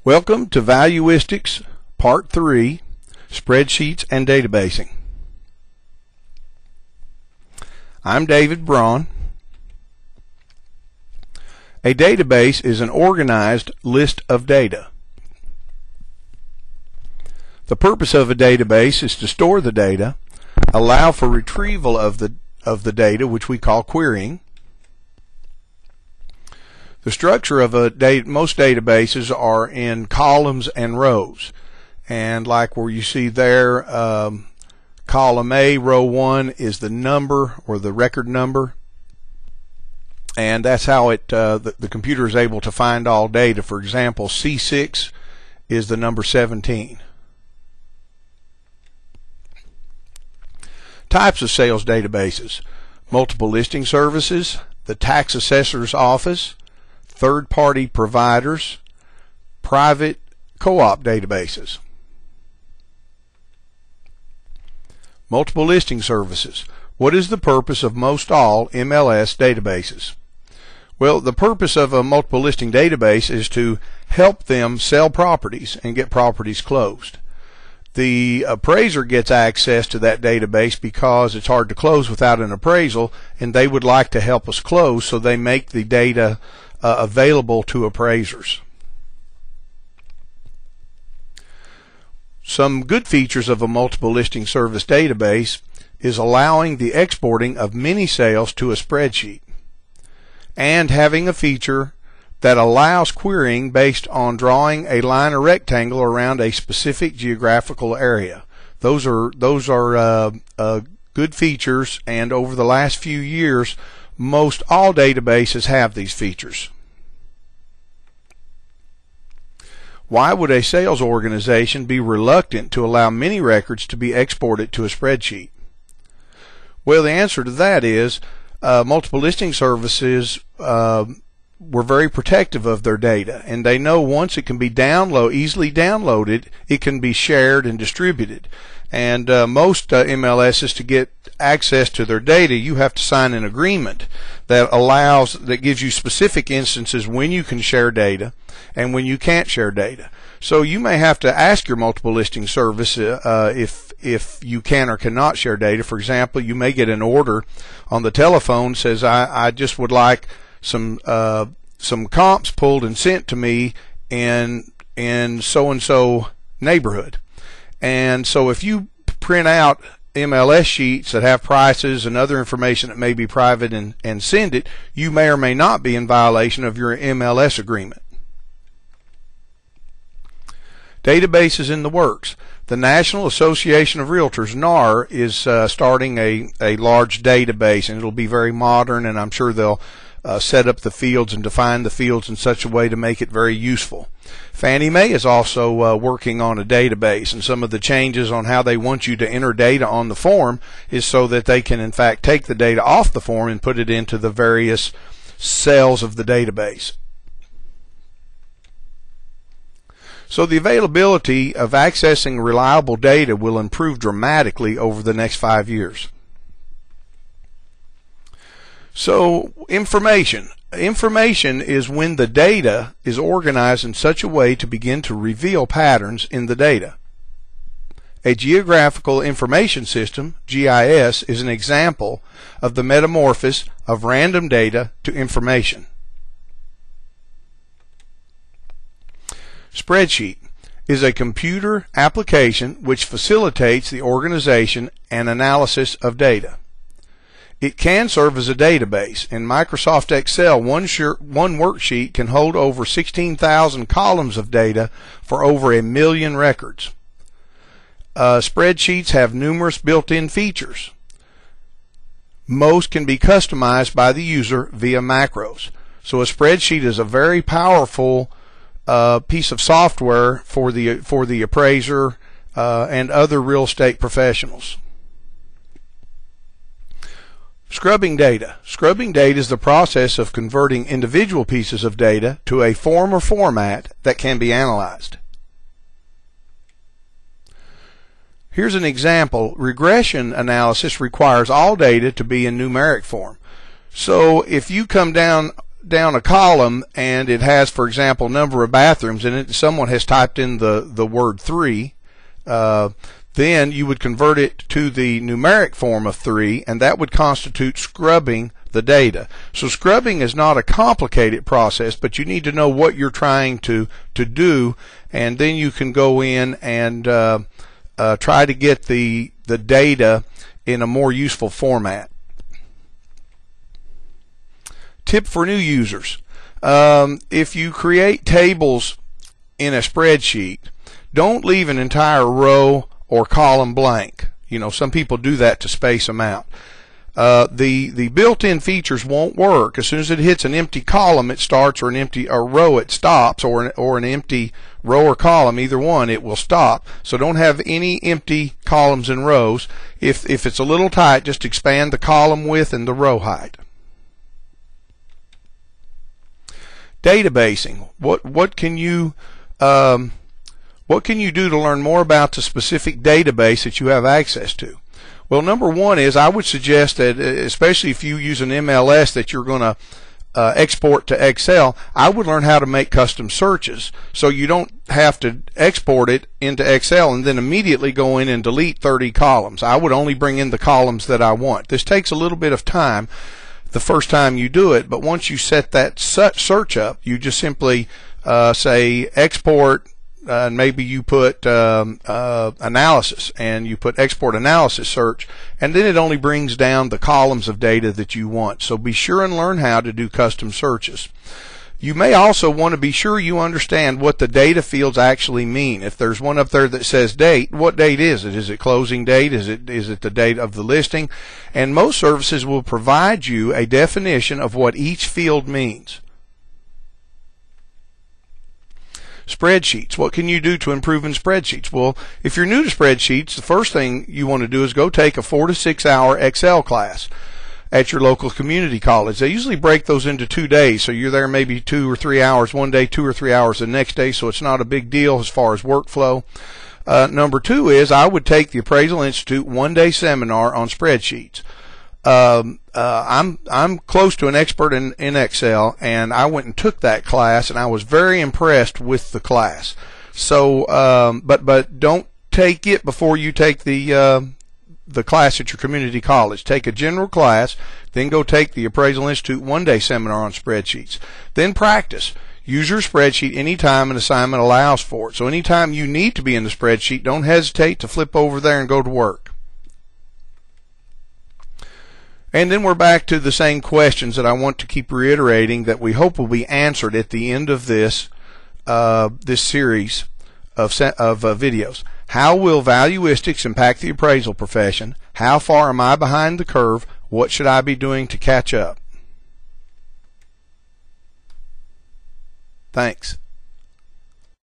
Welcome to Valuistics Part 3, Spreadsheets and Databasing. I'm David Braun. A database is an organized list of data. The purpose of a database is to store the data, allow for retrieval of the data, which we call querying. The structure of most databases are in columns and rows, and like where you see there, column A, row 1 is the number or the record number, and that's how the computer is able to find all data. For example, C6 is the number 17. Types of sales databases: multiple listing services, the tax assessor's office, third-party providers, private co-op databases. Multiple listing services. What is the purpose of most all MLS databases? Well, the purpose of a multiple listing database is to help them sell properties and get properties closed. The appraiser gets access to that database because it's hard to close without an appraisal, and they would like to help us close, so they make the data available to appraisers. Some good features of a multiple listing service database is allowing the exporting of many sales to a spreadsheet and having a feature that allows querying based on drawing a line or rectangle around a specific geographical area. Those are good features, and over the last few years most all databases have these features. Why would a sales organization be reluctant to allow many records to be exported to a spreadsheet? Well, the answer to that is multiple listing services were very protective of their data, and they know once it can be easily downloaded, it can be shared and distributed. And most MLSs, to get access to their data, you have to sign an agreement that gives you specific instances when you can share data and when you can't share data. So you may have to ask your multiple listing service if you can or cannot share data. For example, you may get an order on the telephone says, I just would like some comps pulled and sent to me in so and so neighborhood. And so if you print out MLS sheets that have prices and other information that may be private and send it, you may or may not be in violation of your MLS agreement. Databases in the works. The National Association of Realtors, NAR, is starting a large database, and it'll be very modern, and I'm sure they'll set up the fields and define the fields in such a way to make it very useful. Fannie Mae is also working on a database, and some of the changes on how they want you to enter data on the form is so that they can in fact take the data off the form and put it into the various cells of the database. So the availability of accessing reliable data will improve dramatically over the next 5 years. So information. Information is when the data is organized in such a way to begin to reveal patterns in the data. A geographical information system, GIS, is an example of the metamorphosis of random data to information. Spreadsheet is a computer application which facilitates the organization and analysis of data. It can serve as a database. In Microsoft Excel, one worksheet can hold over 16,000 columns of data for over 1 million records. Spreadsheets have numerous built-in features. Most can be customized by the user via macros. So a spreadsheet is a very powerful piece of software for the appraiser and other real estate professionals. Scrubbing data. Scrubbing data is the process of converting individual pieces of data to a form or format that can be analyzed. Here's an example. Regression analysis requires all data to be in numeric form. So if you come down down a column and it has, for example, number of bathrooms, and someone has typed in the word 3, then you would convert it to the numeric form of 3, and that would constitute scrubbing the data. So scrubbing is not a complicated process, but you need to know what you're trying to do, and then you can go in and try to get the data in a more useful format. Tip for new users. If you create tables in a spreadsheet, don't leave an entire row or column blank. You know, some people do that to space them out. The built-in features won't work. As soon as it hits an empty column, it starts, or an empty row, it stops, or an empty row or column, either one, it will stop. So don't have any empty columns and rows. If it's a little tight, just expand the column width and the row height. Databasing. What can you do to learn more about the specific database that you have access to? Well, number one is, I would suggest that, especially if you use an MLS that you're going to export to Excel, I would learn how to make custom searches so you don't have to export it into Excel and then immediately go in and delete 30 columns. I would only bring in the columns that I want. This takes a little bit of time the first time you do it, but once you set that search up, you just simply say export, and maybe you put analysis, and you put export analysis search, and then it only brings down the columns of data that you want. So be sure and learn how to do custom searches. You may also want to be sure you understand what the data fields actually mean. If there's one up there that says date, what date is it? Is it closing date? Is it the date of the listing? And most services will provide you a definition of what each field means. Spreadsheets. What can you do to improve in spreadsheets? Well, if you're new to spreadsheets, the first thing you want to do is go take a 4 to 6 hour Excel class at your local community college. They usually break those into 2 days, so you're there maybe 2 or 3 hours one day, 2 or 3 hours the next day, so it's not a big deal as far as workflow. Number 2 is, I would take the Appraisal Institute 1-day seminar on spreadsheets. I'm close to an expert in Excel, and I went and took that class, and I was very impressed with the class. So, but don't take it before you take the class at your community college. Take a general class, then go take the Appraisal Institute 1-day seminar on spreadsheets. Then practice. Use your spreadsheet anytime an assignment allows for it. So anytime you need to be in the spreadsheet, don't hesitate to flip over there and go to work. And then we're back to the same questions that I want to keep reiterating that we hope will be answered at the end of this series of videos. How will valuistics impact the appraisal profession? How far am I behind the curve? What should I be doing to catch up? Thanks.